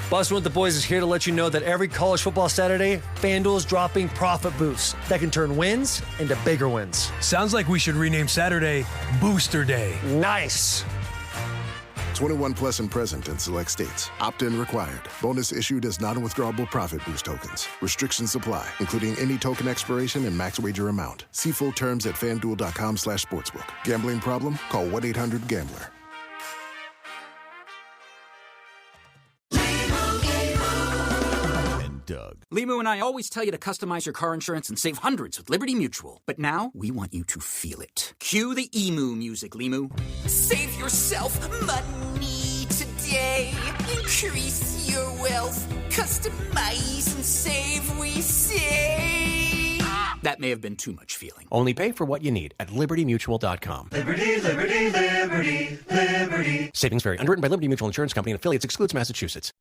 Bustin' with the Boys is here to let you know that every college football Saturday, FanDuel is dropping profit boosts that can turn wins into bigger wins. Sounds like we should rename Saturday Booster Day. Nice. 21 plus and present in select states. Opt-in required. Bonus issued as non-withdrawable profit boost tokens. Restrictions apply, including any token expiration and max wager amount. See full terms at FanDuel.com/sportsbook. Gambling problem? Call 1-800-GAMBLER. Doug. Limu and I always tell you to customize your car insurance and save hundreds with Liberty Mutual. But now, we want you to feel it. Cue the emu music, Limu. Save yourself money today. Increase your wealth. Customize and save, we say. That may have been too much feeling. Only pay for what you need at LibertyMutual.com. Liberty, liberty, liberty, liberty. Savings vary. Underwritten by Liberty Mutual Insurance Company and affiliates. Excludes Massachusetts.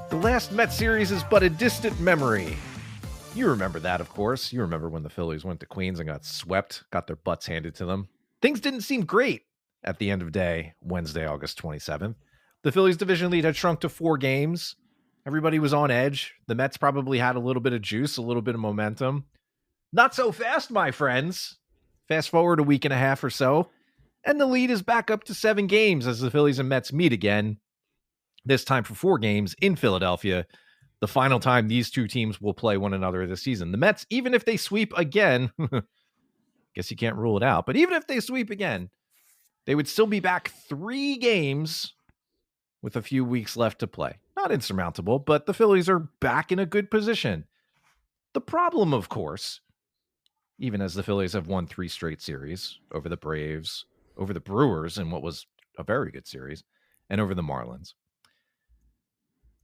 The last Mets series is but a distant memory. You remember that, of course. You remember when the Phillies went to Queens and got swept, got their butts handed to them. Things didn't seem great at the end of day, Wednesday, August 27th. The Phillies' division lead had shrunk to 4 games. Everybody was on edge. The Mets probably had a little bit of juice, a little bit of momentum. Not so fast, my friends. Fast forward a week and a half or so, and the lead is back up to 7 games as the Phillies and Mets meet again. This time for 4 games in Philadelphia, the final time these two teams will play one another this season. The Mets, even if they sweep again, guess you can't rule it out, but even if they sweep again, they would still be back 3 games with a few weeks left to play. Not insurmountable, but the Phillies are back in a good position. The problem, of course, even as the Phillies have won 3 straight series over the Braves, over the Brewers in what was a very good series, and over the Marlins,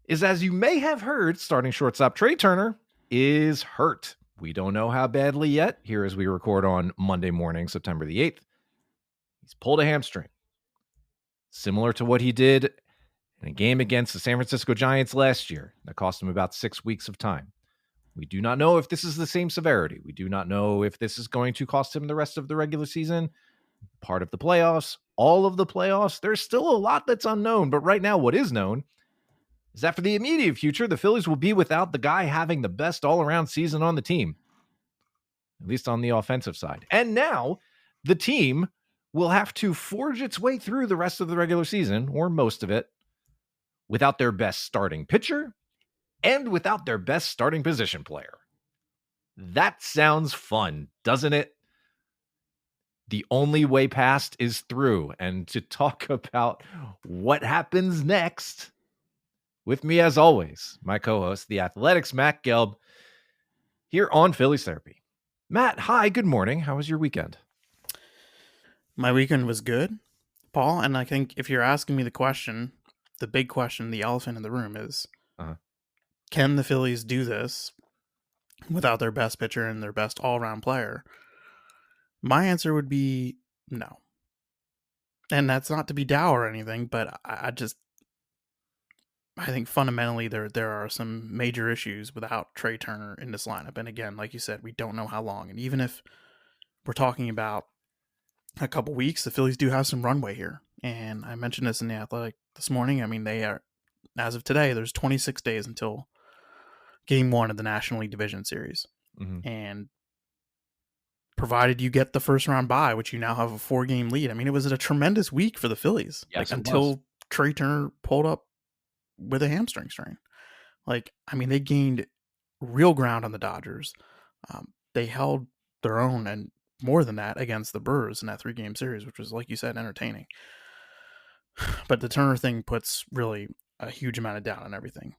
is, as you may have heard, starting shortstop Trea Turner is hurt. We don't know how badly yet, here as we record on Monday morning, September the 8th. He's pulled a hamstring, similar to what he did in a game against the San Francisco Giants last year. That cost him about 6 weeks of time. We do not know if this is the same severity. We do not know if this is going to cost him the rest of the regular season, part of the playoffs, all of the playoffs. There's still a lot that's unknown, but right now what is known is that for the immediate future, the Phillies will be without the guy having the best all-around season on the team, at least on the offensive side. And now the team will have to forge its way through the rest of the regular season, or most of it, without their best starting pitcher and without their best starting position player. That sounds fun, doesn't it? The only way past is through. And to talk about what happens next, with me, as always, my co-host, the Athletics' Matt Gelb, here on Phillies Therapy. Matt, hi, good morning. How was your weekend? My weekend was good, Paul, and I think if you're asking me the question, the big question, the elephant in the room is, can the Phillies do this without their best pitcher and their best all-around player? My answer would be no. And that's not to be dour or anything, but I think fundamentally there are some major issues without Trea Turner in this lineup. And again, like you said, we don't know how long. And even if we're talking about a couple weeks, the Phillies do have some runway here. And I mentioned this in the Athletic this morning. I mean, they are, as of today, there's 26 days until Game 1 of the National League Division Series. Mm-hmm. And provided you get the first round bye, which you now have a 4-game lead. I mean, it was a tremendous week for the Phillies. Yes, until Trea Turner pulled up with a hamstring strain. They gained real ground on the Dodgers. They held their own, and more than that, against the Brewers in that 3-game series, which was, like you said, entertaining. But the Turner thing puts really a huge amount of doubt on everything.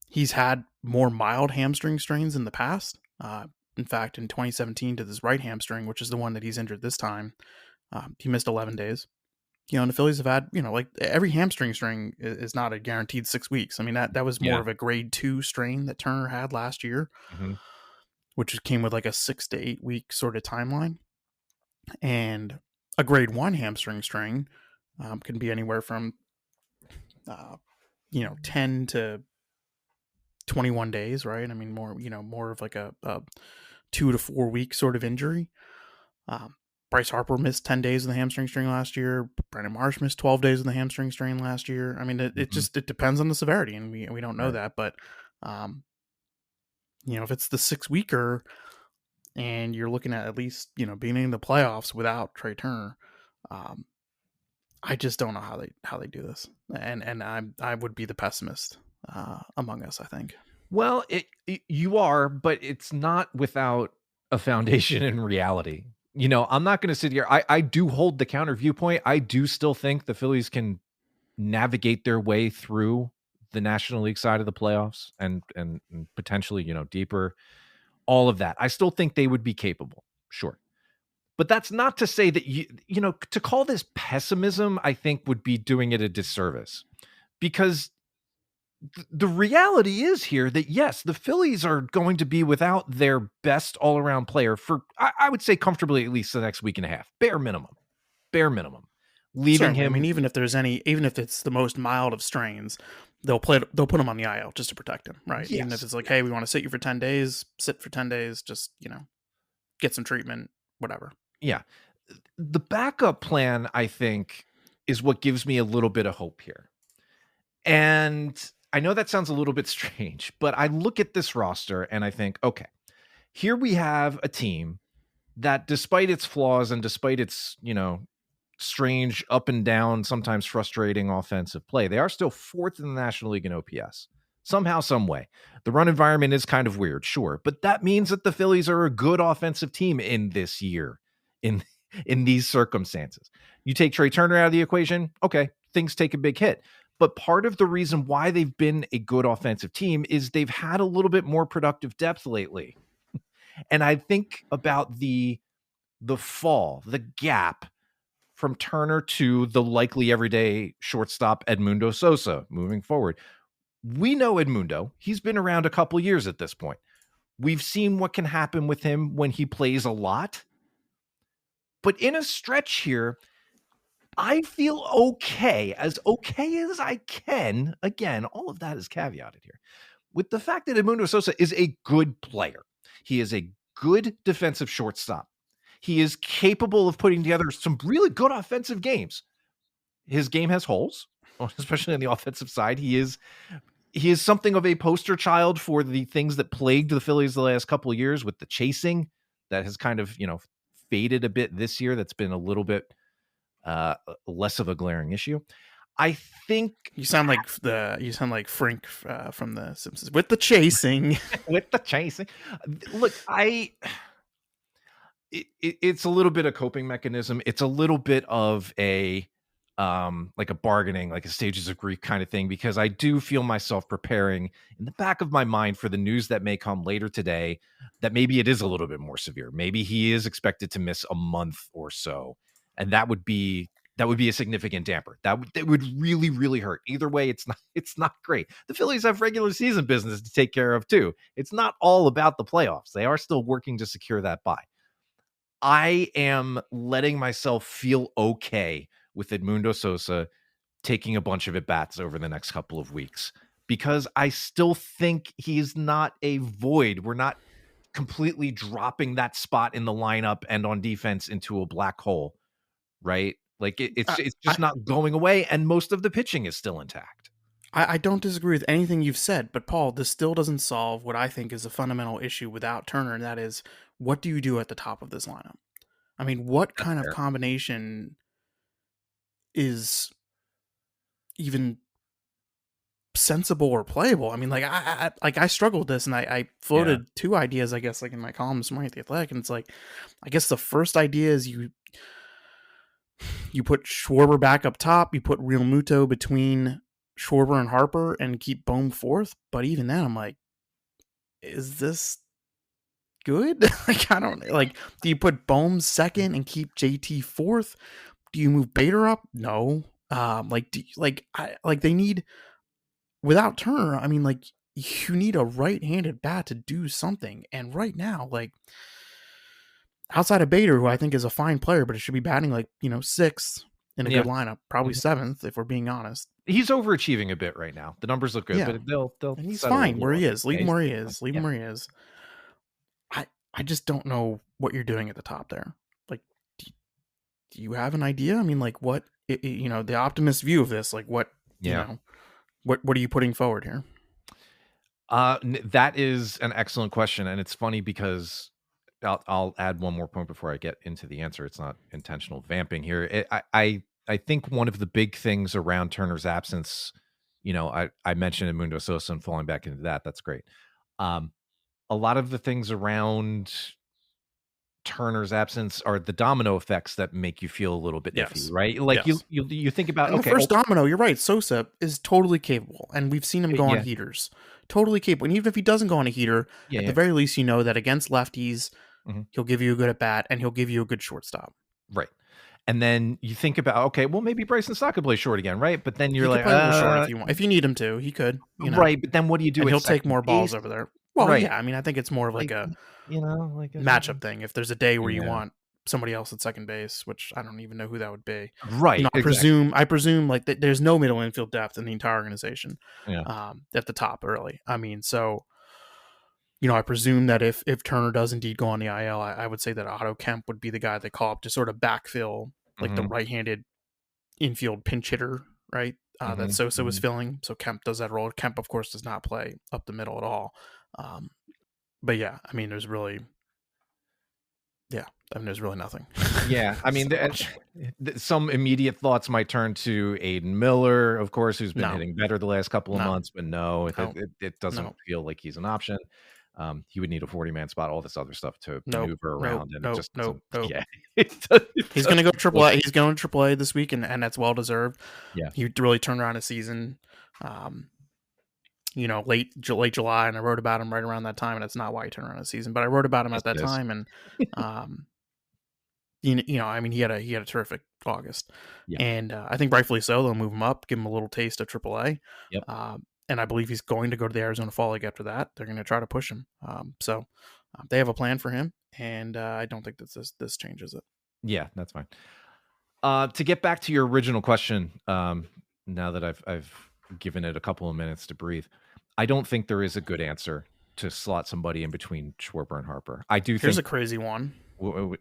He's had more mild hamstring strains in the past. In fact, in 2017 to this right hamstring, which is the one that he's injured this time, he missed 11 days. And the Phillies have had, every hamstring strain is not a guaranteed 6 weeks. I mean, that was more of a grade 2 strain that Turner had last year, which came with a 6 to 8 week sort of timeline. And a grade 1 hamstring strain can be anywhere from 10 to 21 days, right? I mean, more of like a 2 to 4 week sort of injury. Bryce Harper missed 10 days with the hamstring strain last year. Brandon Marsh missed 12 days with the hamstring strain last year. I mean, it depends on the severity, and we don't know that, but if it's the 6-weeker and you're looking at least, being in the playoffs without Trea Turner, I just don't know how they do this. And I would be the pessimist among us, I think. Well, you are, but it's not without a foundation in reality. I'm not going to sit here. I do hold the counter viewpoint. I do still think the Phillies can navigate their way through the National League side of the playoffs and potentially, deeper, all of that. I still think they would be capable. Sure. But that's not to say that, to call this pessimism, I think would be doing it a disservice, because the reality is here that, yes, the Phillies are going to be without their best all-around player for, I would say, comfortably at least the next week and a half. Bare minimum. Leaving Certainly. him. I mean, even if it's the most mild of strains, they'll put him on the IL just to protect him, right? Yes. Even if it's like, hey, we want to sit you for 10 days, sit for 10 days, just, get some treatment, whatever. Yeah. The backup plan, I think, is what gives me a little bit of hope here. And I know that sounds a little bit strange, but I look at this roster and I think, okay, here we have a team that, despite its flaws and despite its, strange up and down, sometimes frustrating offensive play, they are still 4th in the National League in OPS. Somehow, some way. The run environment is kind of weird, sure, but that means that the Phillies are a good offensive team in this year, in these circumstances. You take Trea Turner out of the equation, okay, things take a big hit. But part of the reason why they've been a good offensive team is they've had a little bit more productive depth lately. And I think about the fall, the gap from Turner to the likely everyday shortstop Edmundo Sosa moving forward. We know Edmundo. He's been around a couple years at this point. We've seen what can happen with him when he plays a lot. But in a stretch here, I feel okay as I can. Again, all of that is caveated here with the fact that Edmundo Sosa is a good player. He is a good defensive shortstop. He is capable of putting together some really good offensive games. His game has holes, especially on the offensive side. He is something of a poster child for the things that plagued the Phillies the last couple of years, with the chasing that has kind of, faded a bit this year. That's been a little bit less of a glaring issue. I think you sound like Frank from The Simpsons with the chasing. With the chasing. Look, it's a little bit of coping mechanism. It's a little bit of a like a bargaining, like a stages of grief kind of thing, because I do feel myself preparing in the back of my mind for the news that may come later today, that maybe it is a little bit more severe. Maybe he is expected to miss a month or so. And that would be a significant damper. That would really, really hurt. Either way, it's not great. The Phillies have regular season business to take care of too. It's not all about the playoffs. They are still working to secure that bye. I am letting myself feel okay with Edmundo Sosa taking a bunch of at-bats over the next couple of weeks, because I still think he's not a void. We're not completely dropping that spot in the lineup and on defense into a black hole, right? Like it's just not going away, and most of the pitching is still intact. I don't disagree with anything you've said, but Paul, this still doesn't solve what I think is a fundamental issue without Turner, and that is, what do you do at the top of this lineup? I mean, what kind of combination is even sensible or playable? I mean, like I struggled with this, and I floated two ideas, I guess, like in my column this morning at The Athletic, and it's like, I guess the first idea is you put Schwarber back up top, you put Real Muto between Schwarber and Harper, and keep Bohm fourth. But even then, I'm like, is this good? Like, I don't like. Do you put Bohm second and keep JT fourth? Do you move Bader up? No. They need, without Turner, I mean, like, you need a right-handed bat to do something. And right now, like, outside of Bader, who I think is a fine player, but it should be batting like, 6th in a good lineup, probably 7th if we're being honest. He's overachieving a bit right now. The numbers look good, Yeah. but they'll And he's settle a fine where little he at is. this Leave him pace. where he is. Leave him Yeah. where he is. I just don't know what you're doing at the top there. Like, do you have an idea? I mean, like, what the optimist view of this? Like, what what are you putting forward here? That is an excellent question, and it's funny because I'll add one more point before I get into the answer. It's not intentional vamping here. I think one of the big things around Turner's absence, I mentioned Edmundo Sosa and falling back into that. That's great. A lot of the things around Turner's absence are the domino effects that make you feel a little bit iffy, right? Like Yes. you think about, And okay, the first domino, you're right. Sosa is totally capable, and we've seen him go on yeah, heaters. Totally capable. And even if he doesn't go on a heater, yeah, at yeah. the very least, you know that against lefties, Mhm. he'll give you a good at bat and he'll give you a good shortstop. Right. And then you think about, okay, well, maybe Bryson Stott could play short again, right? But then He you're could like, play a little short if you want. If you need him to, he could. right. But then what do you do? And At he'll take second more balls base? over there. Well, Right. yeah. I mean, I think it's more of like a like a matchup thing. If there's a day where you Yeah. want somebody else at second base, which I don't even know who that would be. Right. I exactly. presume like there's no middle infield depth in the entire organization. Yeah. At the top early. I mean, so I presume that if Turner does indeed go on the IL, I would say that Otto Kemp would be the guy they call up to sort of backfill like the Mhm. right-handed infield pinch hitter, right? That Mhm. Sosa was Mhm. filling. So Kemp does that role. Kemp, of course, does not play up the middle at all. But yeah, I mean, there's really nothing. Yeah. I mean, So much. some immediate thoughts might turn to Aiden Miller, of course, who's been No. hitting better the last couple of No. months, but no, No. it doesn't No. feel like he's an option. He would need a 40-man spot, all this other stuff to Nope. maneuver Nope. around, and it Nope. just Nope. doesn't. Nope. Yeah, He's going to go AAA. He's going to AAA this week, and that's well deserved. Yeah. He really turned around his season. Late July, and I wrote about him right around that time, and that's not why he turned around his season, but I wrote about him Yes, at that it is. time, and I mean, he had a terrific August, Yeah. and I think rightfully so. They'll move him up, give him a little taste of AAA. Yep. And I believe he's going to go to the Arizona Fall League after that. They're going to try to push him. So they have a plan for him, and I don't think that this changes it. Yeah, that's fine. To get back to your original question, now that I've given it a couple of minutes to breathe, I don't think there is a good answer to slot somebody in between Schwarber and Harper. I do Here's think. a crazy one.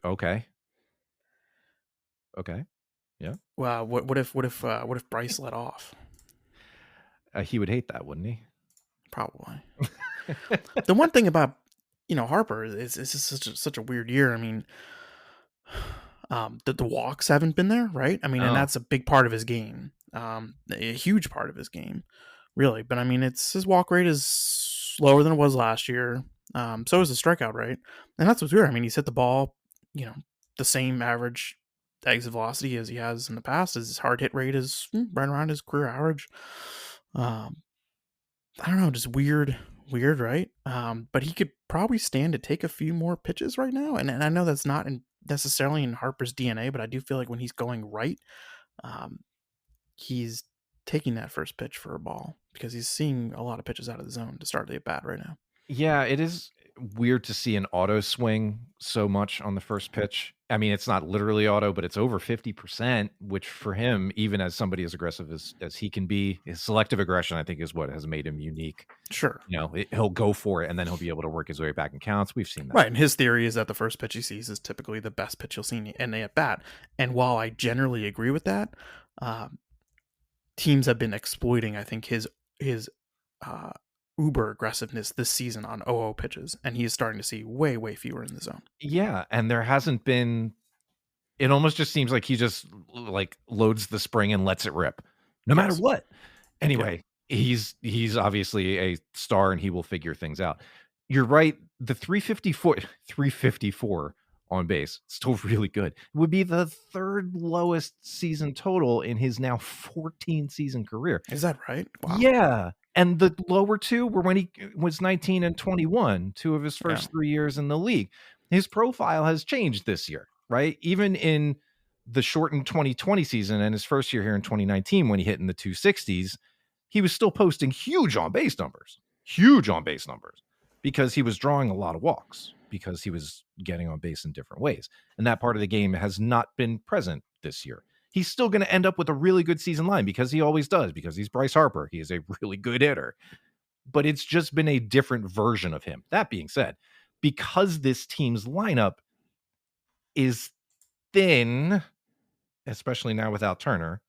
Okay. Okay. Yeah. Well, what if Bryce let off? He would hate that, wouldn't he? Probably. The one thing about Harper is it's just such a weird year. I mean, the walks haven't been there, right? I mean, and that's a big part of his game, a huge part of his game, really. But I mean, his walk rate is lower than it was last year. So is the strikeout rate, and that's what's weird. I mean, he's hit the ball, the same average exit velocity as he has in the past. His hard hit rate is right around his career average. I don't know, just weird, right? But he could probably stand to take a few more pitches right now, and I know that's not necessarily in Harper's DNA, but I do feel like when he's going right, he's taking that first pitch for a ball because he's seeing a lot of pitches out of the zone to start the at bat right now. Yeah, it is weird to see an auto swing so much on the first pitch. I mean, it's not literally auto, but it's over 50%, which for him, even as somebody as aggressive as he can be, his selective aggression, I think, is what has made him unique. Sure. He'll go for it, and then he'll be able to work his way back in counts. We've seen that. Right, and his theory is that the first pitch he sees is typically the best pitch he'll see in the at bat. And while I generally agree with that, teams have been exploiting, I think, his uber aggressiveness this season on 0-0 pitches, and he is starting to see way fewer in the zone. Yeah, and there hasn't been. It almost just seems like he just like loads the spring and lets it rip, no matter what. Anyway, he's obviously a star, and he will figure things out. You're right. The 354 on base, still really good. It would be the third lowest season total in his now 14-season career. Is that right? Wow. Yeah. And the lower two were when he was 19 and 21, two of his first 3 years in the league. His profile has changed this year, right? Even in the shortened 2020 season and his first year here in 2019, when he hit in the 260s, he was still posting huge on-base numbers, because he was drawing a lot of walks, because he was getting on base in different ways. And that part of the game has not been present this year. he's still going to end up with a really good season line because he always does, because he's Bryce Harper. He is a really good hitter. But it's just been a different version of him. That being said, because this team's lineup is thin, especially now without Turner,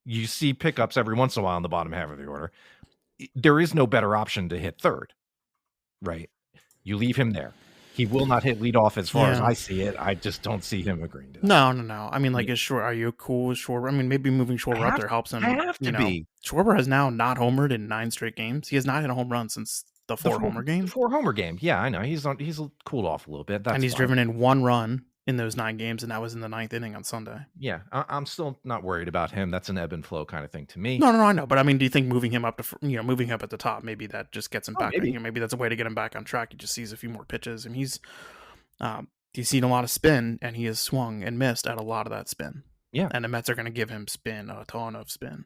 you see pickups every once in a while in the bottom half of the order. There is no better option to hit third, right? You leave him there. He will not hit leadoff as far as I see it. I just don't see him agreeing to that. No. I mean, like, are you cool with Schwarber? I mean, maybe moving Schwarber up there helps him. I have to be. Schwarber has now not homered in 9 straight games. He has not hit a home run since the 4-homer game. 4-homer game. Yeah, I know. He's cooled off a little bit. And he's driven in 1 run in those 9 games, and that was in the 9th inning on Sunday. Yeah, I'm still not worried about him. That's an ebb and flow kind of thing to me. No, I know. But I mean, do you think moving him up to, moving him up at the top, maybe that just gets him back? Maybe. Maybe that's a way to get him back on track. He just sees a few more pitches, and he's seen a lot of spin, and he has swung and missed at a lot of that spin. Yeah. And the Mets are going to give him spin, a ton of spin.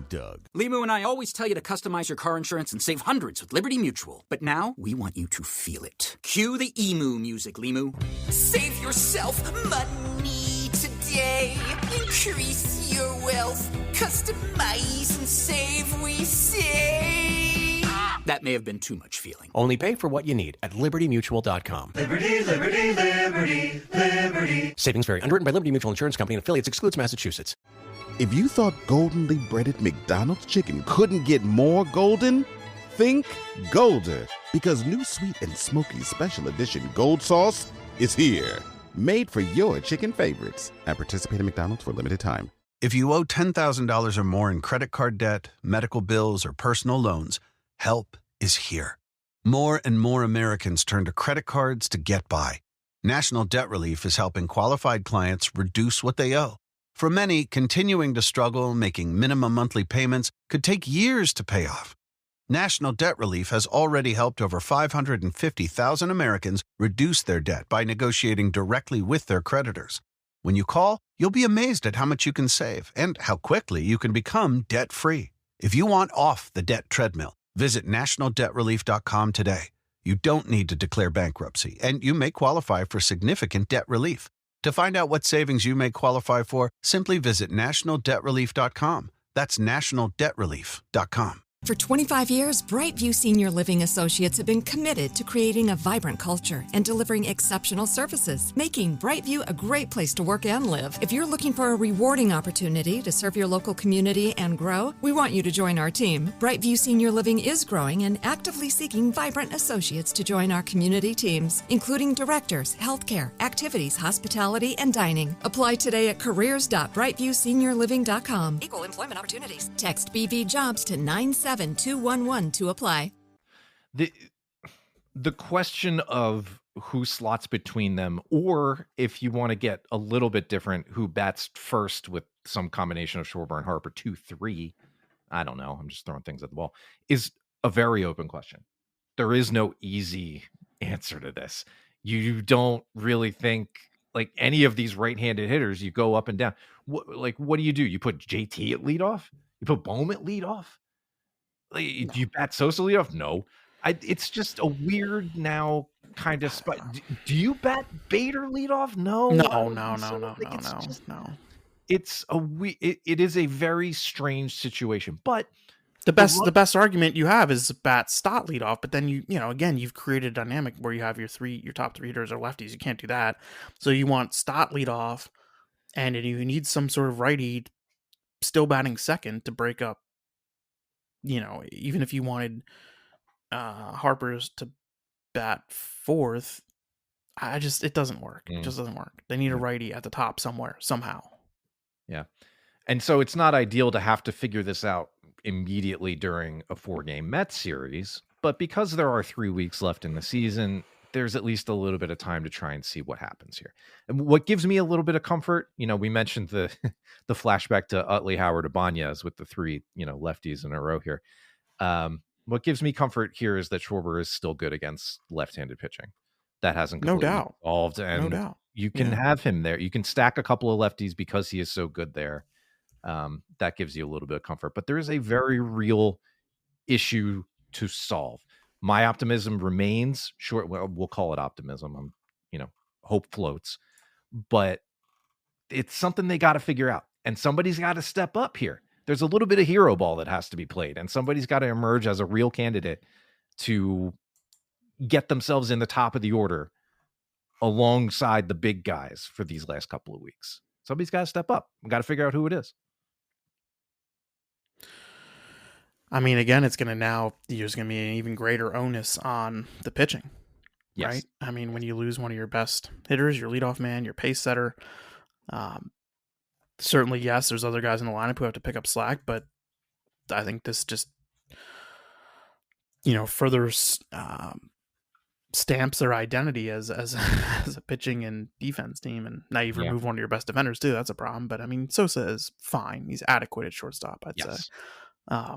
Doug. Limu and I always tell you to customize your car insurance and save hundreds with Liberty Mutual. But now, we want you to feel it. Cue the emu music, Limu. Save yourself money today. Increase your wealth. Customize and save, we say. That may have been too much feeling. Only pay for what you need at libertymutual.com. Liberty, liberty, liberty, liberty. Savings vary. Underwritten by Liberty Mutual Insurance Company and affiliates. Excludes Massachusetts. If you thought goldenly breaded McDonald's chicken couldn't get more golden, think Golder. Because new sweet and smoky special edition gold sauce is here. Made for your chicken favorites. At participating McDonald's for a limited time. If you owe $10,000 or more in credit card debt, medical bills, or personal loans, help is here. More and more Americans turn to credit cards to get by. National Debt Relief is helping qualified clients reduce what they owe. For many, continuing to struggle making minimum monthly payments could take years to pay off. National Debt Relief has already helped over 550,000 Americans reduce their debt by negotiating directly with their creditors. When you call, you'll be amazed at how much you can save and how quickly you can become debt-free. If you want off the debt treadmill, visit nationaldebtrelief.com today. You don't need to declare bankruptcy, and you may qualify for significant debt relief. To find out what savings you may qualify for, simply visit nationaldebtrelief.com. That's nationaldebtrelief.com. For 25 years, Brightview Senior Living Associates have been committed to creating a vibrant culture and delivering exceptional services, making Brightview a great place to work and live. If you're looking for a rewarding opportunity to serve your local community and grow, we want you to join our team. Brightview Senior Living is growing and actively seeking vibrant associates to join our community teams, including directors, healthcare, activities, hospitality, and dining. Apply today at careers.brightviewseniorliving.com. Equal employment opportunities. Text BV Jobs to 97211 to apply. The question of who slots between them, or if you want to get a little bit different, who bats first with some combination of Schwarber and Harper, 2-3, I don't know, I'm just throwing things at the wall, is a very open question. There is no easy answer to this. You don't really think, like, any of these right-handed hitters, you go up and down. What do? You put JT at leadoff? You put Bohm at leadoff? Do you bat Sosa leadoff? No. It's just a weird now kind of spot. Do you bat Bader leadoff? No. No. It's it is a very strange situation. But the best argument you have is bat Stott leadoff. But then again, you've created a dynamic where you have your top 3 hitters are lefties. You can't do that. So you want Stott leadoff, and you need some sort of righty still batting second to break up. Even if you wanted Harper's to bat fourth, it doesn't work. It just doesn't work. They need a righty at the top somewhere, somehow. Yeah. And so it's not ideal to have to figure this out immediately during a 4-game Mets series, but because there are 3 weeks left in the season, there's at least a little bit of time to try and see what happens here. And what gives me a little bit of comfort, we mentioned the flashback to Utley, Howard, Ibanez with the 3, lefties in a row here. What gives me comfort here is that Schwarber is still good against left-handed pitching. That hasn't completely evolved, and no doubt. You can have him there. You can stack a couple of lefties because he is so good there. That gives you a little bit of comfort, but there is a very real issue to solve. My optimism remains short. Well, we'll call it optimism. Hope floats, but it's something they got to figure out. And somebody's got to step up here. There's a little bit of hero ball that has to be played, and somebody's got to emerge as a real candidate to get themselves in the top of the order alongside the big guys for these last couple of weeks. Somebody's got to step up. We got to figure out who it is. I mean, again, there's going to be an even greater onus on the pitching, Yes. right? I mean, when you lose one of your best hitters, your leadoff man, your pace setter, certainly, yes, there's other guys in the lineup who have to pick up slack, but I think this just, further stamps their identity as a pitching and defense team. And now you've removed one of your best defenders too. That's a problem. But I mean, Sosa is fine. He's adequate at shortstop, I'd say. I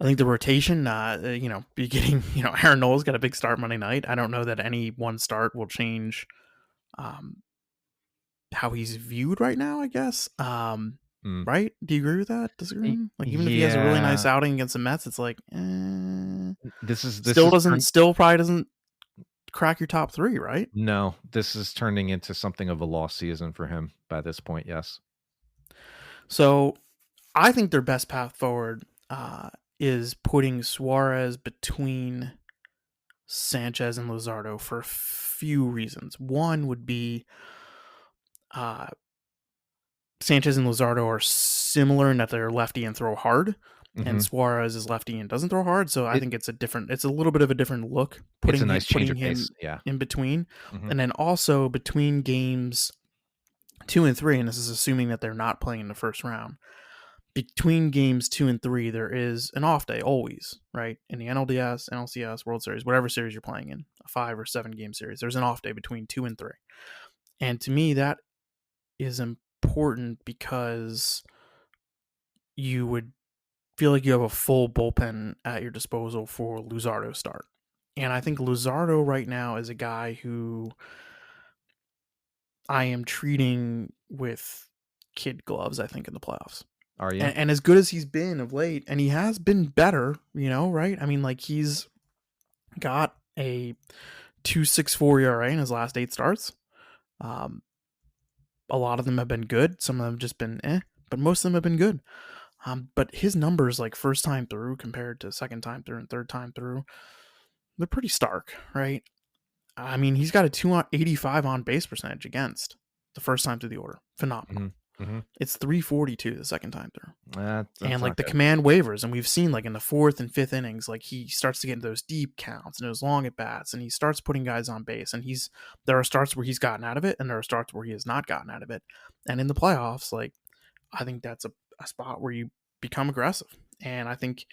think the rotation, be getting, Aaron Nole's got a big start Monday night. I don't know that any one start will change how he's viewed right now, I guess. Right? Do you agree with that? Disagree? Like, even if he has a really nice outing against the Mets, it's like, this still probably doesn't crack your top three, right? No, this is turning into something of a lost season for him by this point. Yes. So I think their best path forward is putting Suarez between Sanchez and Luzardo for a few reasons. One would be Sanchez and Luzardo are similar in that they're lefty and throw hard, and Suarez is lefty and doesn't throw hard. So I think it's a little bit of a different look. It's a nice change of him pace. Yeah. In between, and then also between games 2 and 3, and this is assuming that they're not playing in the first round. Between games 2 and 3, there is an off day always, right? In the NLDS, NLCS, World Series, whatever series you're playing in, a 5 or 7 game series, there's an off day between 2 and 3. And to me, that is important because you would feel like you have a full bullpen at your disposal for Luzardo's start. And I think Luzardo right now is a guy who I am treating with kid gloves, I think, in the playoffs. Are you? And as good as he's been of late, and he has been better, right? I mean, like, he's got a 2.64 ERA in his last 8 starts. A lot of them have been good. Some of them have just been but most of them have been good. But his numbers, like first time through compared to second time through and third time through, they're pretty stark, right? I mean, he's got a 285 on base percentage against the first time through the order. Phenomenal. It's 342 the second time through. That's and like the command wavers, and we've seen like in the 4th and 5th innings, like he starts to get into those deep counts and those long at bats, and he starts putting guys on base. And there are starts where he's gotten out of it, and there are starts where he has not gotten out of it. And in the playoffs, like, I think that's a spot where you become aggressive. And I think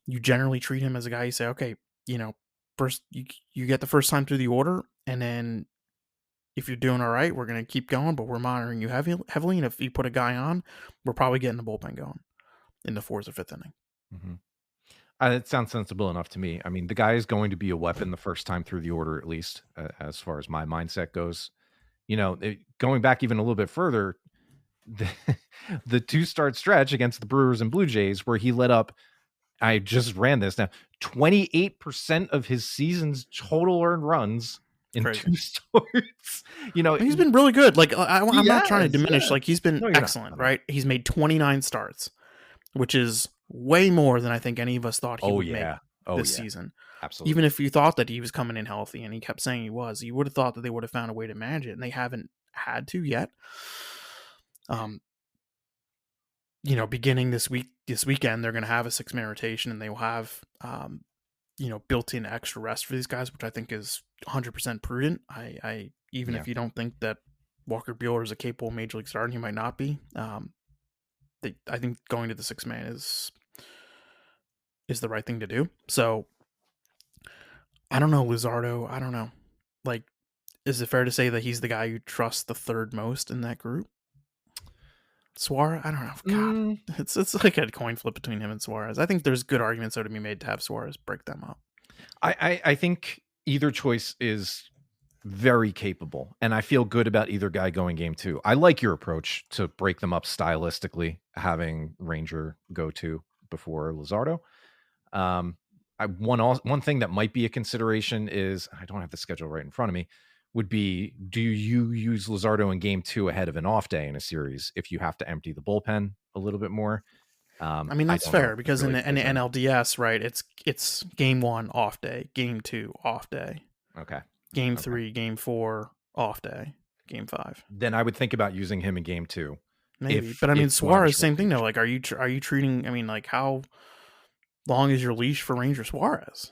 you generally treat him as a guy you say, okay, first you get the first time through the order, and then if you're doing all right, we're going to keep going, but we're monitoring you heavily. And if you put a guy on, we're probably getting the bullpen going in the 4th or 5th inning. It sounds sensible enough to me. I mean, the guy is going to be a weapon the first time through the order, at least as far as my mindset goes. Going back even a little bit further, the 2-start stretch against the Brewers and Blue Jays, where he let up, I just ran this now, 28% of his season's total earned runs in Crazy. 2 starts. He's been really good. Like, I'm not trying to diminish. Like, he's been excellent, right? He's made 29 starts, which is way more than I think any of us thought he would make this season. Absolutely. Even if you thought that he was coming in healthy, and he kept saying he was, you would have thought that they would have found a way to manage it, and they haven't had to yet. Beginning this weekend, they're going to have a 6-man rotation, and they will have, built-in extra rest for these guys, which I think is 100% prudent. If you don't think that Walker Buehler is a capable major league starter, and he might not be. I think going to the 6-man is the right thing to do. So I don't know, Luzardo. I don't know. Like, is it fair to say that he's the guy you trust the third most in that group? Suarez? I don't know. God, it's like a coin flip between him and Suarez. I think there's good arguments though to be made to have Suarez break them up. I think either choice is very capable, and I feel good about either guy going game 2. I like your approach to break them up stylistically, having Ranger go to before Luzardo. One thing that might be a consideration is, I don't have the schedule right in front of me, would be, do you use Luzardo in game 2 ahead of an off day in a series if you have to empty the bullpen a little bit more? I mean, that's don't know fair if it because really in the plays in. NLDS, right, it's game 1 off day, game 2 off day, Okay. game 3, game 4 off day, game 5. Then I would think about using him in game 2. Maybe, If- but I mean, if you want a Suarez, short same thing leash. though. Like, are you treating? I mean, like, how long is your leash for Ranger Suarez?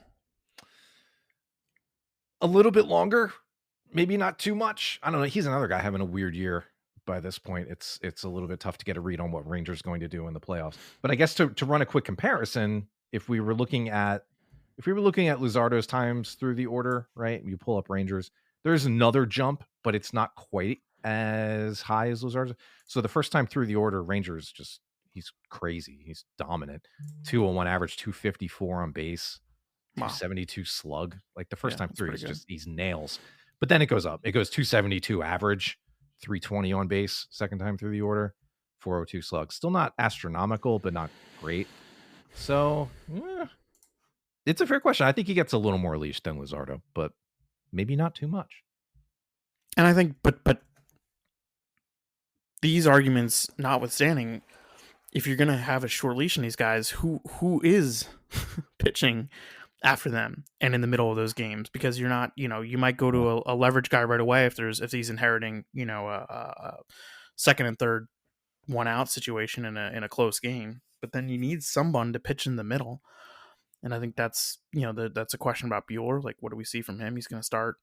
A little bit longer, maybe not too much. I don't know. He's another guy having a weird year. By this point, it's a little bit tough to get a read on what Rangers going to do in the playoffs. But I guess to run a quick comparison, if we were looking at Luzardo's times through the order, right? You pull up Rangers, there's another jump, but it's not quite as high as Luzardo. So the first time through the order, Rangers he's crazy. He's dominant. 201 average, 254 on base, 272 slug. Like the first time through, he's nails. But then it goes up. It goes 272 average, 320 on base. Second time through the order, 402 slug. Still not astronomical, but not great. So it's a fair question. I think he gets a little more leash than Luzardo, but maybe not too much. And I think, but these arguments notwithstanding, if you're going to have a short leash on these guys, who is pitching after them and in the middle of those games? Because you're not, you might go to a leverage guy right away if he's inheriting, a second and third 1 out situation in a close game. But then you need someone to pitch in the middle. And I think that's, that's a question about Buehler. Like, what do we see from him? He's going to start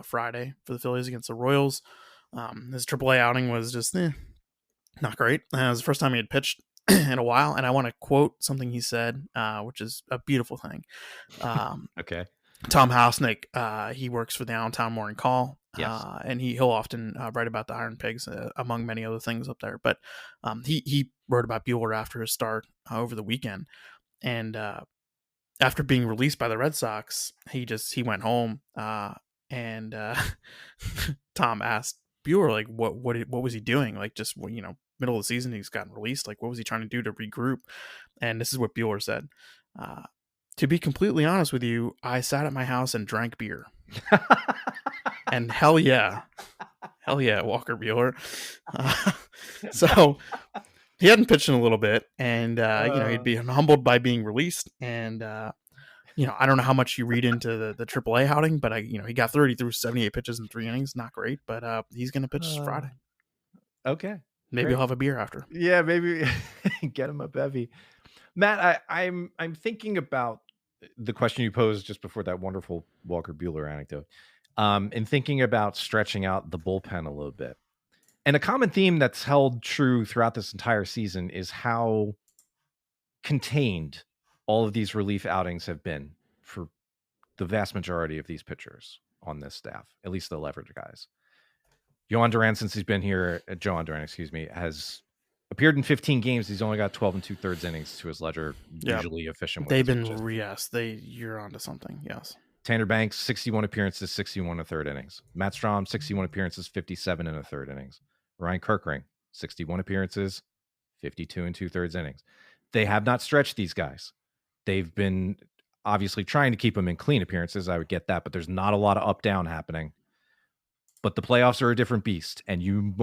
Friday for the Phillies against the Royals. His AAA outing was just not great. It was the first time he had pitched in a while. And I want to quote something he said, which is a beautiful thing. Okay. Tom Hausnick, he works for the Allentown Morning Call. Yes. And he'll often write about the Iron Pigs, among many other things up there. But he wrote about Buehler after his start over the weekend. And after being released by the Red Sox, he went home. And Tom asked Buehler, like, what was he doing? Like, just, middle of the season, he's gotten released. Like, what was he trying to do to regroup? And this is what Buehler said. To be completely honest with you, I sat at my house and drank beer. And hell yeah, Walker Buehler. So he hadn't pitched in a little bit, and he'd be humbled by being released. And I don't know how much you read into the AAA outing, but he got 30 through 78 pitches in 3 innings. Not great, but he's going to pitch Friday. Okay, maybe he'll have a beer after. Yeah, maybe get him a bevy. Matt, I'm thinking about the question you posed just before that wonderful Walker Buehler anecdote, and thinking about stretching out the bullpen a little bit. And a common theme that's held true throughout this entire season is how contained all of these relief outings have been for the vast majority of these pitchers on this staff, at least the leverage guys. Johan Duran, since he's been here, has appeared in 15 games. He's only got 12 and 2/3 innings to his ledger, usually efficient. They've been, you're onto something. Yes. Tanner Banks, 61 appearances, 61 1/3 innings. Matt Strahm, 61 appearances, 57 1/3 innings. Ryan Kirkring, 61 appearances, 52 2/3 innings. They have not stretched these guys. They've been obviously trying to keep them in clean appearances. I would get that, but there's not a lot of up-down happening. But the playoffs are a different beast, and you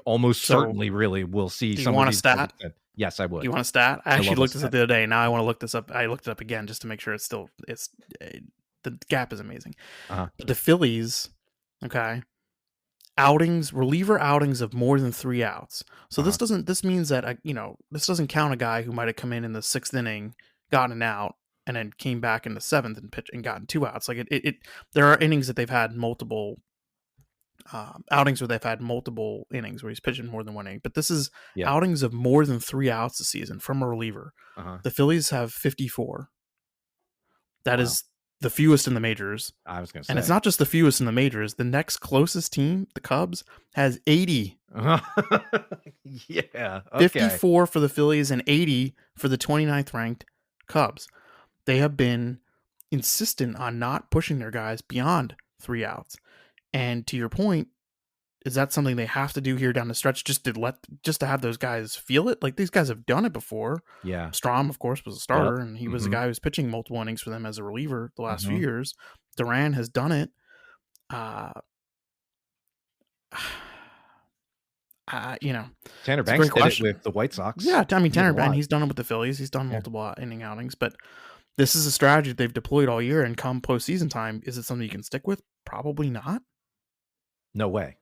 almost certainly really will see some. Do you want a stat? Yes, I would. You want a stat? I actually looked this up the other day. Now I want to look this up. I looked it up again just to make sure the gap is amazing. The Phillies, okay, reliever outings of more than 3 outs. So this means that this doesn't count a guy who might have come in the 6th inning, gotten an out, and then came back in the 7th and pitched and gotten 2 outs. Like there are innings that they've had multiple outings where they've had multiple innings where he's pitching more than 1 inning. But this is outings of more than 3 outs this season from a reliever. The Phillies have 54. That is the fewest in the majors. I was going to say. And it's not just the fewest in the majors. The next closest team, the Cubs, has 80. Yeah. Okay. 54 for the Phillies and 80 for the 29th ranked Cubs. They have been insistent on not pushing their guys beyond 3 outs. And to your point, is that something they have to do here down the stretch just to have those guys feel it? Like, these guys have done it before. Yeah. Strahm, of course, was a starter, and he was a guy who was pitching multiple innings for them as a reliever the last few years. Duran has done it. You know, Tanner it's a Banks great did it question. with the White Sox. Yeah, I mean, He did a Tanner, and lot. he's done it with the Phillies. He's done Yeah. multiple inning outings, but this is a strategy they've deployed all year. And come postseason time, is it something you can stick with? Probably not. No way.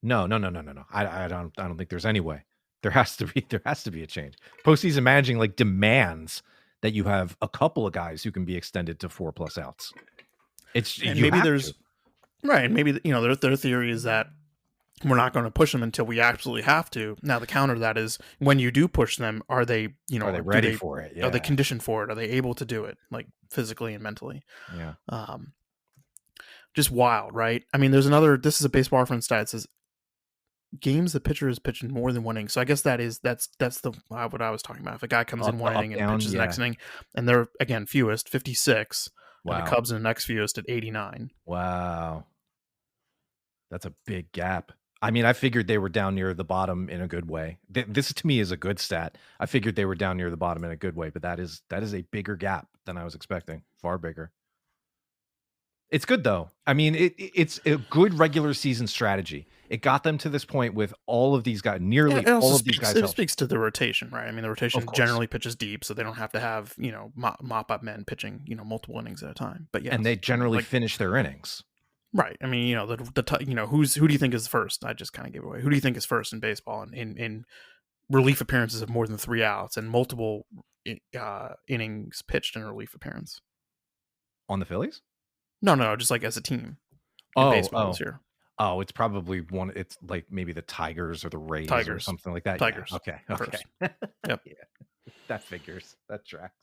No. I don't think there's any way. There has to be a change. Postseason managing like demands that you have a couple of guys who can be extended to 4+ outs. And you maybe have there's to. right, and maybe their theory is that we're not going to push them until we absolutely have to. Now the counter to that is when you do push them, are they ready for it? Are they Yeah. conditioned for it? Are they able to do it, like physically and mentally? Yeah. Just wild, right? I mean, this is a baseball reference stat. It says games the pitcher is pitching more than one inning. So I guess that's the what I was talking about. If a guy comes in one inning and pitches the next inning, and they're again fewest 56, wow. and the Cubs in the next fewest at 89. Wow, that's a big gap. I mean, I figured they were down near the bottom in a good way. This to me is a good stat. I figured they were down near the bottom in a good way, but that is a bigger gap than I was expecting. Far bigger. It's good though. I mean, it's a good regular season strategy. It got them to this point with all of these guys, nearly all of these guys. It speaks to the rotation, right? I mean, the rotation generally pitches deep, so they don't have to have mop up men pitching multiple innings at a time. But yeah, and they generally finish their innings. Right. I mean, who do you think is first? I just kind of gave it away. Who do you think is first in baseball in relief appearances of more than 3 outs and multiple innings pitched in a relief appearance? On the Phillies? No, just like as a team. Baseball this year. Oh, it's probably one. It's like maybe the Tigers or the Rays or something like that. Tigers. Yeah. Okay. Yep. Yeah. That figures. That tracks.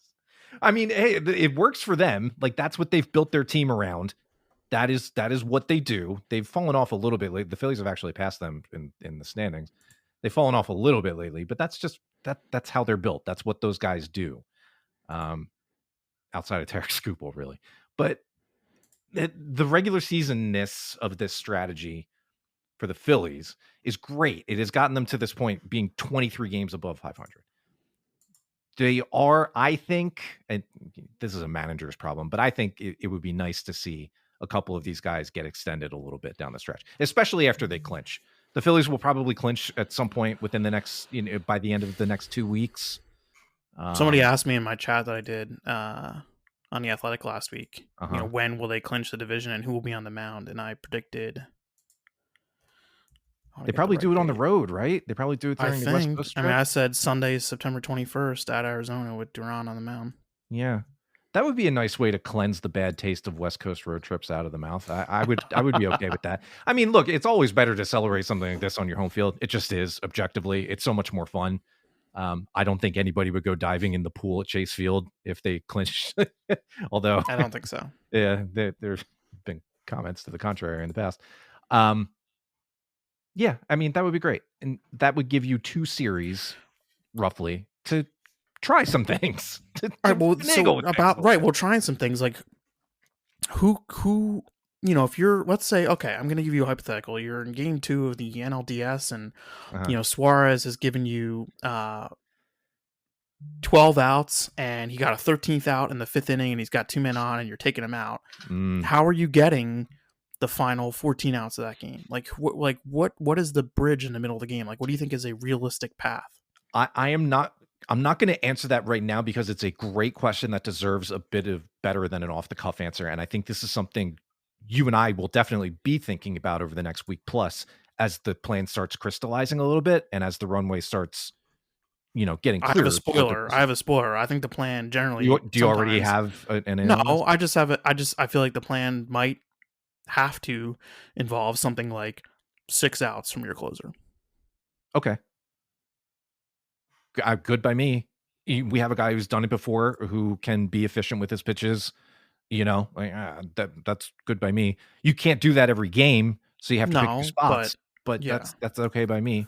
I mean, hey, it works for them. Like that's what they've built their team around. That is what they do. They've fallen off a little bit lately. The Phillies have actually passed them in the standings. They've fallen off a little bit lately, but that's just that's how they're built. That's what those guys do. Outside of Tarek Skubal, really. But the regular season-ness of this strategy for the Phillies is great. It has gotten them to this point being 23 games above 500. They are, I think, and this is a manager's problem, but I think it would be nice to see a couple of these guys get extended a little bit down the stretch, especially after they clinch. The Phillies will probably clinch at some point within the next, by the end of the next 2 weeks. Somebody asked me in my chat that I did on The Athletic last week, Uh-huh. when will they clinch the division and who will be on the mound? And I predicted they probably do it on the road, right? They probably do it during the West Coast trip. I said Sunday, September 21st at Arizona with Duran on the mound. Yeah. That would be a nice way to cleanse the bad taste of West Coast road trips out of the mouth. I would be okay with that. I mean, look, it's always better to celebrate something like this on your home field. It just is, objectively. It's so much more fun. I don't think anybody would go diving in the pool at Chase Field if they clinch. Although I don't think so. Yeah, there's been comments to the contrary in the past. Yeah, I mean, that would be great. And that would give you 2 series, roughly, to try some things. Trying some things like who if you're, let's say, okay, I'm going to give you a hypothetical. You're in game 2 of the NLDS and Suarez has given you 12 outs and he got a 13th out in the 5th inning and he's got 2 men on and you're taking him out. How are you getting the final 14 outs of that game? Like what is the bridge in the middle of the game? Like, what do you think is a realistic path? I'm not going to answer that right now because it's a great question that deserves a bit of better than an off the cuff answer. And I think this is something you and I will definitely be thinking about over the next week plus as the plan starts crystallizing a little bit and as the runway starts, getting clearer. I have a spoiler. I think the plan generally. Do you already have an No, I just have it. I feel like the plan might have to involve something like 6 outs from your closer. Okay. Good by me. We have a guy who's done it before who can be efficient with his pitches. That's good by me. You can't do that every game, so you have to pick your spots. But yeah. That's okay by me.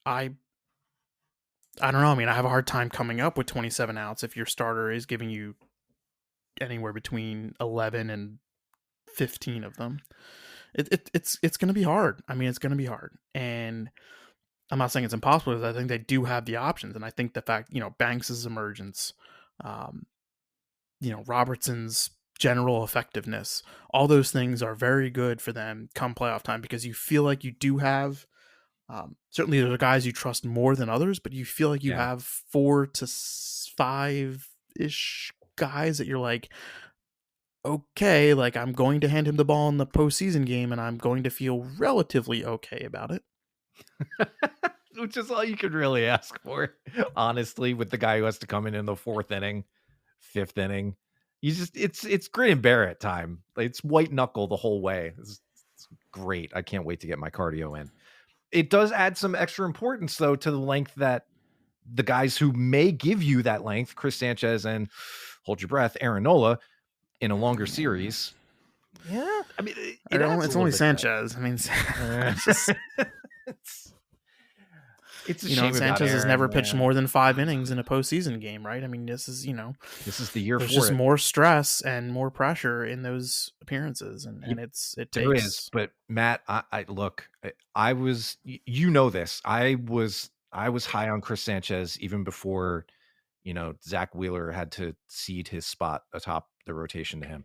I don't know. I mean, I have a hard time coming up with 27 outs if your starter is giving you anywhere between 11 and 15 of them. It's going to be hard. I mean, it's going to be hard. And I'm not saying it's impossible, because I think they do have the options. And I think the fact, Banks's emergence, Robertson's general effectiveness. All those things are very good for them come playoff time because you feel like you do have, certainly there are guys you trust more than others, but you feel like you have 4 to 5-ish guys that you're like, okay, like I'm going to hand him the ball in the postseason game and I'm going to feel relatively okay about it. Which is all you could really ask for, honestly, with the guy who has to come in the 4th inning, 5th inning. It's grit and bear at time. It's white knuckle the whole way. It's great. I can't wait to get my cardio in. It does add some extra importance, though, to the length that the guys who may give you that length, Chris Sanchez and, hold your breath, Aaron Nola, in a longer series. Yeah, I mean, it's only Sanchez. I mean, it's a you shame know, Sanchez has never pitched man. more than 5 innings in a postseason game, right? I mean, this is the year there's for just it. more stress and more pressure in those appearances, and There is. But Matt, I look, I was, you know this, I was high on Chris Sanchez even before, Zach Wheeler had to cede his spot atop the rotation to him.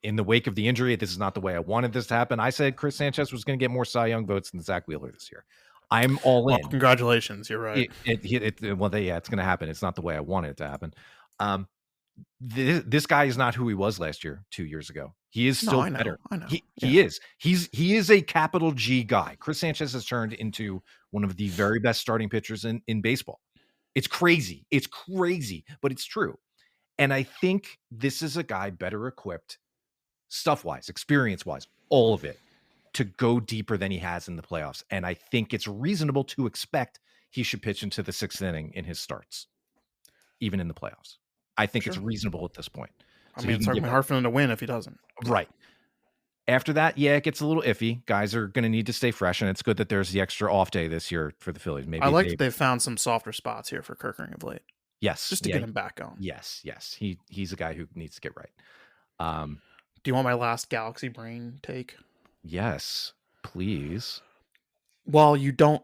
In the wake of the injury, this is not the way I wanted this to happen. I said Chris Sanchez was going to get more Cy Young votes than Zach Wheeler this year. I'm all in. Congratulations. You're right. It's going to happen. It's not the way I wanted it to happen. This guy is not who he was last year, 2 years ago. He is still better. I know. He is. He is a capital G guy. Chris Sanchez has turned into one of the very best starting pitchers in baseball. It's crazy. It's crazy, but it's true. And I think this is a guy better equipped, stuff-wise, experience-wise, all of it, to go deeper than he has in the playoffs. And I think it's reasonable to expect he should pitch into the 6th inning in his starts, even in the playoffs. I think it's reasonable at this point. I mean, it's going to be hard for him to win if he doesn't. Right. After that, it gets a little iffy. Guys are going to need to stay fresh, and it's good that there's the extra off day this year for the Phillies. Maybe I like that they've found some softer spots here for Kerkering of late. Yes. Just to get him back on. Yes. He's a guy who needs to get right. Do you want my last Galaxy Brain take? Yes, please. Well, you don't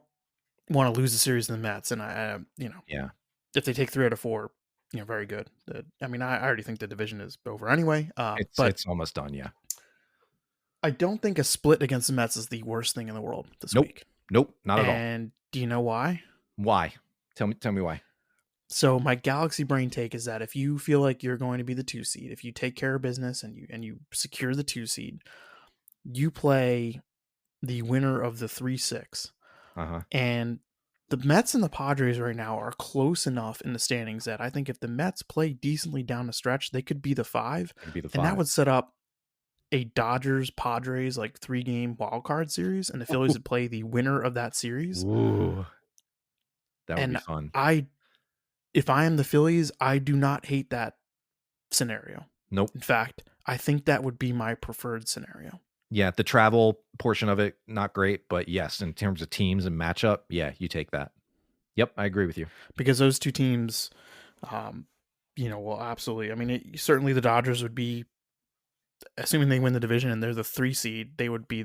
want to lose the series to the Mets, and if they take 3 out of 4, very good. I mean, I already think the division is over anyway. But it's almost done. Yeah. I don't think a split against the Mets is the worst thing in the world this week. Nope, not at all. And do you know why? Why? Tell me why. So my Galaxy Brain take is that if you feel like you're going to be the 2 seed, if you take care of business and you secure the 2 seed, you play the winner of the 3-6. And the Mets and the Padres right now are close enough in the standings that I think if the Mets play decently down the stretch, they could be the 5. And that would set up a Dodgers Padres 3-game wild card series, and the Phillies would play the winner of that series. Ooh, that would be fun. If I am the Phillies, I do not hate that scenario. Nope. In fact, I think that would be my preferred scenario. Yeah, the travel portion of it, not great, but yes, in terms of teams and matchup, you take that. Yep, I agree with you. Because those two teams, well, absolutely. I mean, certainly the Dodgers would be, assuming they win the division and they're the 3 seed, they would be,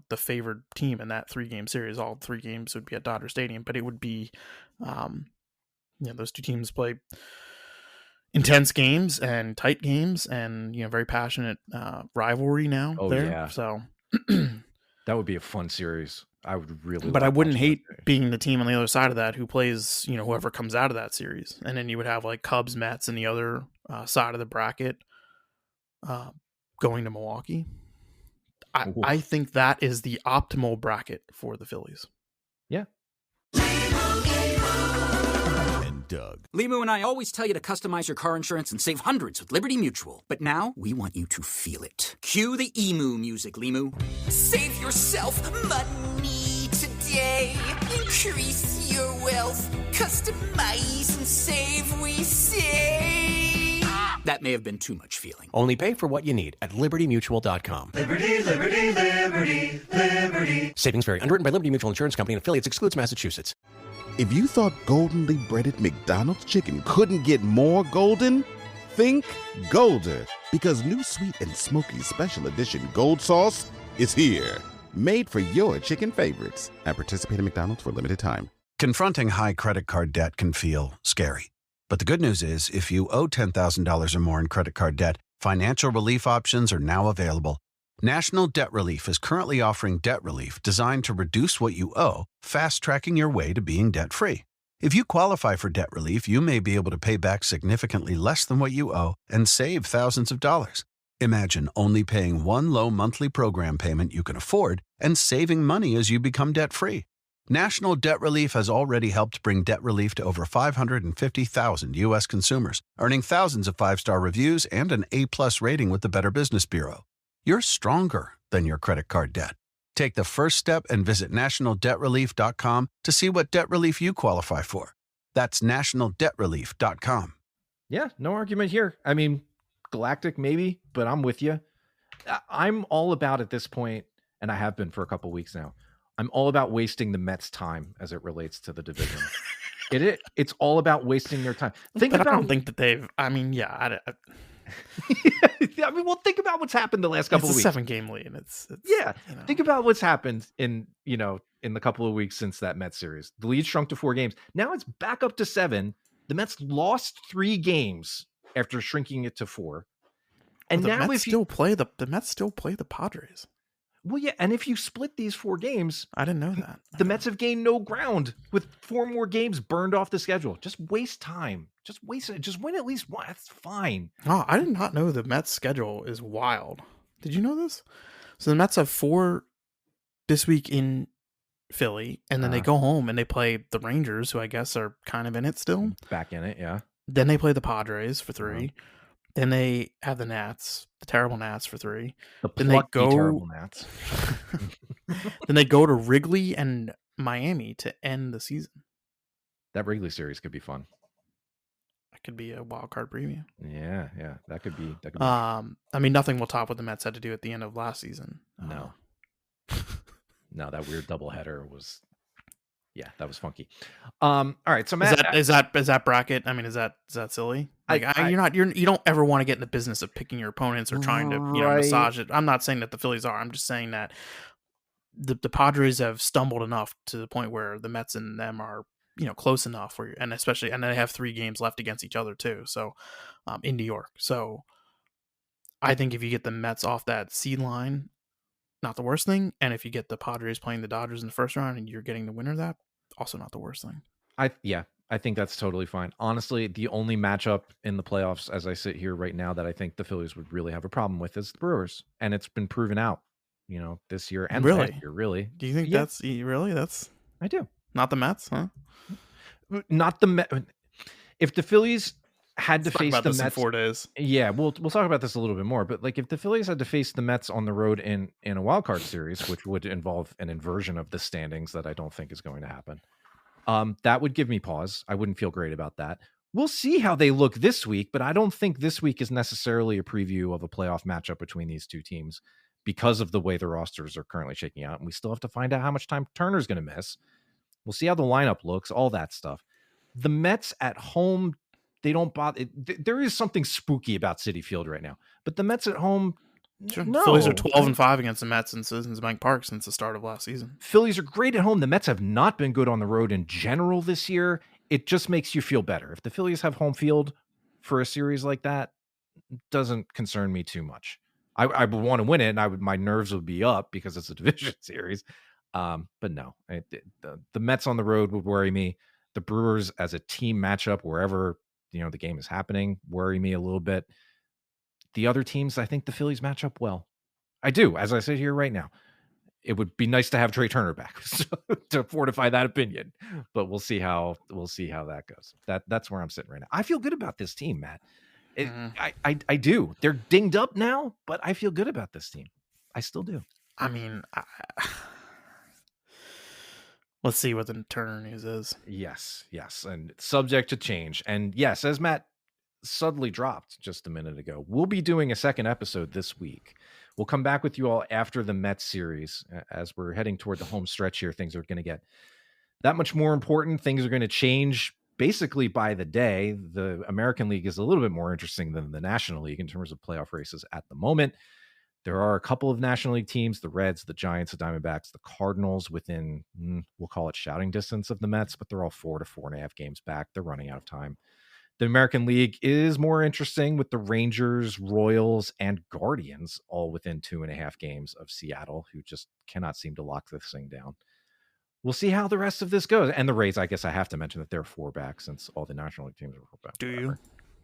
the favored team in that 3-game series. All 3 games would be at Dodger Stadium, but it would be, those two teams play intense games and tight games and, very passionate rivalry now. Yeah. So that would be a fun series. I would really, but I wouldn't hate being the team on the other side of that who plays, whoever comes out of that series. And then you would have Cubs, Mets, and the other side of the bracket going to Milwaukee. I think that is the optimal bracket for the Phillies. Yeah. Doug. Limu and I always tell you to customize your car insurance and save hundreds with Liberty Mutual. But now, we want you to feel it. Cue the emu music, Limu. Save yourself money today. Increase your wealth. Customize and save, we say. That may have been too much feeling. Only pay for what you need at LibertyMutual.com. Liberty, liberty, liberty, liberty. Savings vary. Underwritten by Liberty Mutual Insurance Company and affiliates. Excludes Massachusetts. If you thought goldenly breaded McDonald's chicken couldn't get more golden, think Golder. Because new sweet and smoky special edition gold sauce is here. Made for your chicken favorites. At participating McDonald's for a limited time. Confronting high credit card debt can feel scary. But the good news is, if you owe $10,000 or more in credit card debt, financial relief options are now available. National Debt Relief is currently offering debt relief designed to reduce what you owe, fast-tracking your way to being debt-free. If you qualify for debt relief, you may be able to pay back significantly less than what you owe and save thousands of dollars. Imagine only paying one low monthly program payment you can afford and saving money as you become debt-free. National Debt Relief has already helped bring debt relief to over 550,000 U.S. consumers, earning thousands of five-star reviews and an A-plus rating with the Better Business Bureau. You're stronger than your credit card debt. Take the first step and visit nationaldebtrelief.com to see what debt relief you qualify for. That's nationaldebtrelief.com. Yeah, no argument here. I mean, Galactic maybe, but I'm with you. I'm all about at this point, and I have been for a couple weeks now, I'm all about wasting the Mets' time as it relates to the division. It's all about wasting their time. I don't think that they've. I mean, yeah. I mean, well, think about what's happened the last couple of weeks. It's a 7-game lead. It's yeah. You know. Think about what's happened in the couple of weeks since that Mets series. The lead shrunk to 4 games. Now it's back up to 7. The Mets lost 3 games after shrinking it to 4. And well, now the Mets still play the Padres. Well, yeah, and if you split these 4 games, I didn't know that. The Mets have gained no ground with 4 more games burned off the schedule. Just waste time. Just waste it. Just win at least one. That's fine. Oh, I did not know the Mets schedule is wild. Did you know this? So the Mets have 4 this week in Philly, and then they go home and they play the Rangers, who I guess are kind of in it still. Back in it, yeah. Then they play the Padres for 3. Then they have the Nats, the terrible Nats for 3. Then they go terrible Nats. Then they go to Wrigley and Miami to end the season. That Wrigley series could be fun. That could be a wild card preview. Yeah, that could be. I mean, nothing will top what the Mets had to do at the end of last season. No, no, that weird doubleheader was. Yeah, that was funky. All right, so Matt, is that bracket? I mean, is that silly? Like, you don't ever want to get in the business of picking your opponents or trying to massage it. I'm not saying that the Phillies are. I'm just saying that the Padres have stumbled enough to the point where the Mets and them are close enough. And they have 3 games left against each other too. So in New York. So I think if you get the Mets off that seed line, not the worst thing. And if you get the Padres playing the Dodgers in the first round and you're getting the winner of that, also not the worst thing. I think that's totally fine. Honestly, the only matchup in the playoffs as I sit here right now that I think the Phillies would really have a problem with is the Brewers. And it's been proven out, this year and last year, really. Do you think that's I do. Not the Mets, huh? Not the Mets. If the Phillies had to face the Mets in 4 days. Yeah, we'll talk about this a little bit more. But like, if the Phillies had to face the Mets on the road in a wild card series, which would involve an inversion of the standings that I don't think is going to happen, that would give me pause. I wouldn't feel great about that. We'll see how they look this week, but I don't think this week is necessarily a preview of a playoff matchup between these two teams because of the way the rosters are currently shaking out. And we still have to find out how much time Turner's going to miss. We'll see how the lineup looks, all that stuff. The Mets at home, they don't bother. There is something spooky about Citi Field right now, but the Mets at home, no. Phillies are 12-5 against the Mets in Citizens Bank Park since the start of last season. Phillies are great at home. The Mets have not been good on the road in general this year. It just makes you feel better. If the Phillies have home field for a series like that, it doesn't concern me too much. I would want to win it, and my nerves would be up because it's a division series. But no, the Mets on the road would worry me. The Brewers as a team matchup, wherever the game is happening, worry me a little bit. The other teams, I think the Phillies match up well. I do, as I sit here right now. It would be nice to have Trea Turner back to fortify that opinion, but we'll see how that goes. That's where I'm sitting right now. I feel good about this team, Matt. I do. They're dinged up now, but I feel good about this team. I still do. I mean, let's see what the Turner news is. Yes, and subject to change. And yes, as Matt subtly dropped just a minute ago, we'll be doing a second episode this week. We'll come back with you all after the Mets series. As we're heading toward the home stretch here, things are going to get that much more important. Things are going to change basically by the day. The American League is a little bit more interesting than the National League in terms of playoff races at the moment. There are a couple of National League teams, the Reds, the Giants, the Diamondbacks, the Cardinals within, we'll call it shouting distance of the Mets, but they're all 4 to 4.5 games back. They're running out of time. The American League is more interesting with the Rangers, Royals, and Guardians all within 2.5 games of Seattle, who just cannot seem to lock this thing down. We'll see how the rest of this goes. And the Rays, I guess I have to mention that they're 4 back since all the National League teams are 4 back. Do you?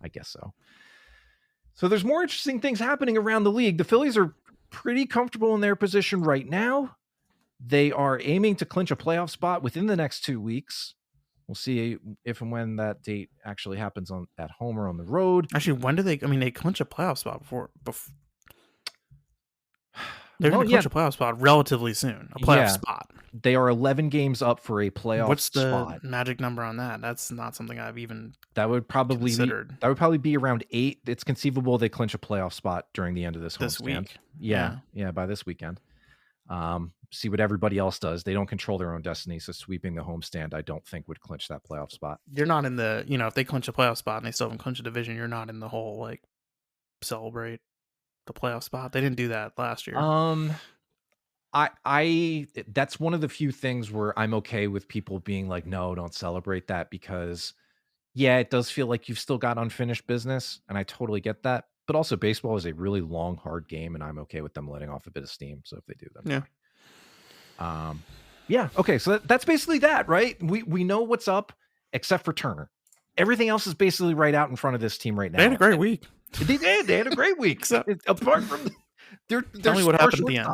I guess so. So there's more interesting things happening around the league. The Phillies are pretty comfortable in their position right now. They are aiming to clinch a playoff spot within the next 2 weeks. We'll see if and when that date actually happens at home or on the road. Actually, when do they? I mean, they clinch a playoff spot before they're going to clinch a playoff spot relatively soon. A playoff spot. They are 11 games up for a playoff. What's the spot. magic number on that? That's not something I've even that would probably considered. That would probably be around 8. It's conceivable they clinch a playoff spot during the end of this week. Yeah, by this weekend. See what everybody else does. They don't control their own destiny, so sweeping the homestand, I don't think would clinch that playoff spot. You're not in the, if they clinch a playoff spot and they still haven't clinched a division, you're not in the whole like celebrate the playoff spot. They didn't do that last year. I that's one of the few things where I'm okay with people being like, no, don't celebrate that, because it does feel like you've still got unfinished business, and I totally get that. But also, baseball is a really long, hard game, and I'm okay with them letting off a bit of steam. So if they do that, okay. So that's basically that, right? We know what's up, except for Turner. Everything else is basically right out in front of this team right now. They had a great week. They did. They had a great week. So apart from their tell me what happened at the end.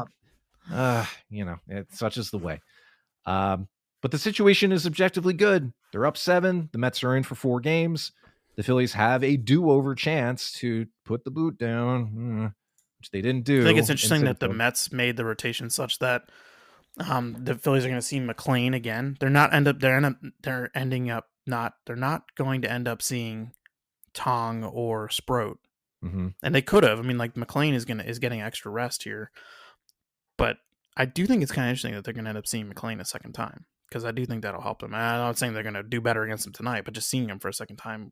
It's such is the way. But the situation is objectively good. They're up 7. The Mets are in for 4 games. The Phillies have a do-over chance to put the boot down, which they didn't do. I think it's interesting that the Mets made the rotation such that the Phillies are going to see McLean again. They're not going to end up seeing Tong or Sproat. Mm-hmm. And they could have. I mean, like McLean is getting extra rest here. But I do think it's kind of interesting that they're going to end up seeing McLean a second time, because I do think that'll help them. I'm not saying they're going to do better against him tonight, but just seeing him for a second time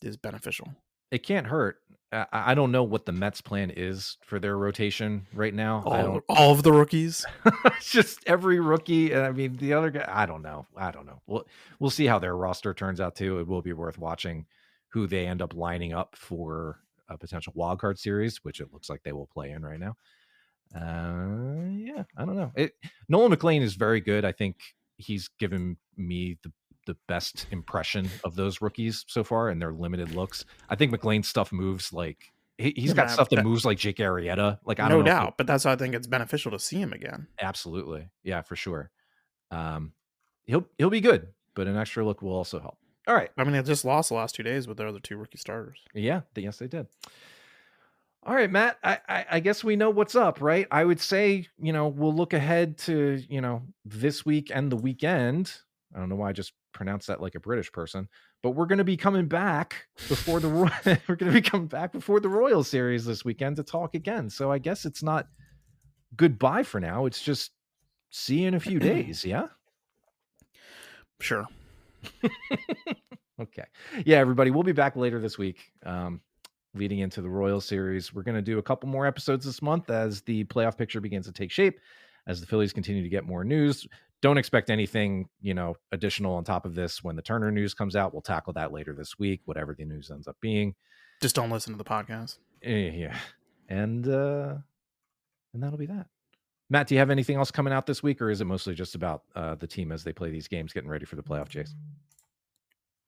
is beneficial. It can't hurt. I don't know what the Mets plan is for their rotation right now. All of the rookies, it's just every rookie. I mean, the other guy. I don't know. We'll see how their roster turns out too. It will be worth watching who they end up lining up for a potential wildcard series, which it looks like they will play in right now. I don't know. Nolan McLean is very good. I think he's given me the best impression of those rookies so far in their limited looks. I think McLean's stuff moves like he's got stuff that moves like Jake Arrieta. Like I don't know. No doubt, but that's why I think it's beneficial to see him again. Absolutely. Yeah, for sure. He'll be good, but an extra look will also help. All right. I mean, they just lost the last 2 days with their other 2 rookie starters. Yeah, yes, they did. All right, Matt, I guess we know what's up, right? I would say, we'll look ahead to, this week and the weekend. I don't know why I just pronounced that like a British person, but we're going to be coming back before the Royals series this weekend to talk again. So I guess it's not goodbye for now. It's just see you in a few days. Yeah. Sure. Okay. Yeah, everybody, we'll be back later this week. Leading into the Royals series. We're going to do a couple more episodes this month as the playoff picture begins to take shape, as the Phillies continue to get more news. Don't expect anything, additional on top of this when the Turner news comes out. We'll tackle that later this week, whatever the news ends up being. Just don't listen to the podcast. Yeah. And that'll be that. Matt, do you have anything else coming out this week, or is it mostly just about the team as they play these games, getting ready for the playoff chase?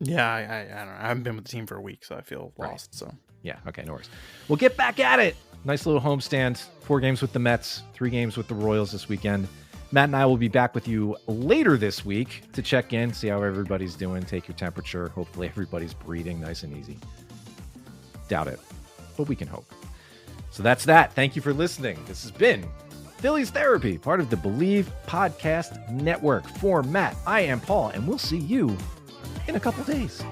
Yeah, I don't know. I haven't been with the team for a week, so I feel lost. So yeah, okay, no worries. We'll get back at it. Nice little homestand. 4 games with the Mets, 3 games with the Royals this weekend. Matt and I will be back with you later this week to check in, see how everybody's doing, take your temperature. Hopefully everybody's breathing nice and easy. Doubt it, but we can hope. So that's that. Thank you for listening. This has been Phillies Therapy, part of the Believe Podcast Network. For Matt, I am Paul, and we'll see you in a couple days.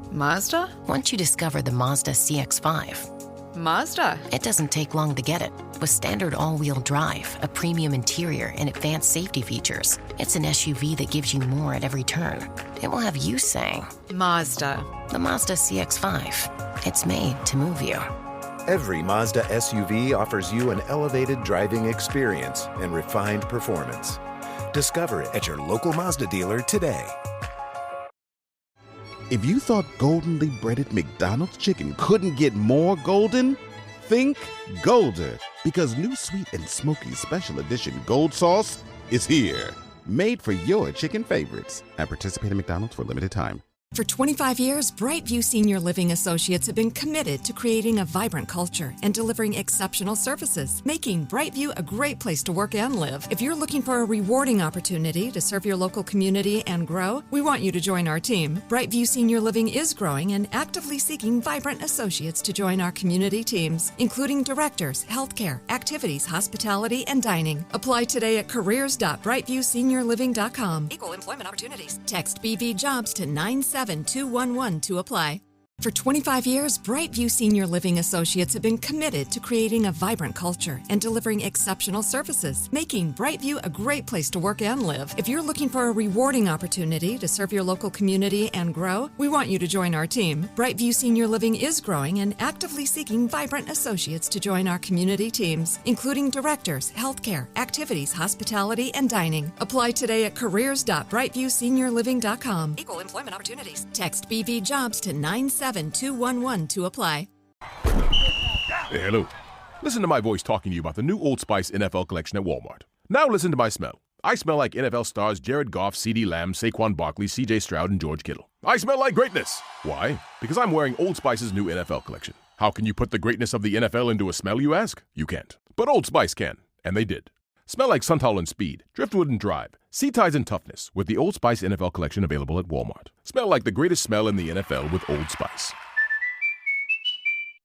Mazda? Once you discover the Mazda CX-5, Mazda. It doesn't take long to get it. With standard all-wheel drive, a premium interior, and advanced safety features, it's an SUV that gives you more at every turn. It will have you saying, Mazda. The Mazda CX-5. It's made to move you. Every Mazda SUV offers you an elevated driving experience and refined performance. Discover it at your local Mazda dealer today. If you thought goldenly breaded McDonald's chicken couldn't get more golden, think Golder, because new sweet and smoky special edition gold sauce is here, made for your chicken favorites. At participating McDonald's for a limited time. For 25 years, Brightview Senior Living Associates have been committed to creating a vibrant culture and delivering exceptional services, making Brightview a great place to work and live. If you're looking for a rewarding opportunity to serve your local community and grow, we want you to join our team. Brightview Senior Living is growing and actively seeking vibrant associates to join our community teams, including directors, healthcare, activities, hospitality, and dining. Apply today at careers.brightviewseniorliving.com. Equal employment opportunities. Text BV Jobs to 97211 to apply. For 25 years, Brightview Senior Living Associates have been committed to creating a vibrant culture and delivering exceptional services, making Brightview a great place to work and live. If you're looking for a rewarding opportunity to serve your local community and grow, we want you to join our team. Brightview Senior Living is growing and actively seeking vibrant associates to join our community teams, including directors, healthcare, activities, hospitality, and dining. Apply today at careers.brightviewseniorliving.com. Equal employment opportunities. Text BV Jobs to 97211 to apply. Hey, hello. Listen to my voice talking to you about the new Old Spice NFL collection at Walmart. Now listen to my smell. I smell like NFL stars Jared Goff, CeeDee Lamb, Saquon Barkley, CJ Stroud, and George Kittle. I smell like greatness. Why? Because I'm wearing Old Spice's new NFL collection. How can you put the greatness of the NFL into a smell, you ask? You can't. But Old Spice can, and they did. Smell like Suntal and Speed, Driftwood and Drive, Sea Ties and Toughness with the Old Spice NFL collection available at Walmart. Smell like the greatest smell in the NFL with Old Spice.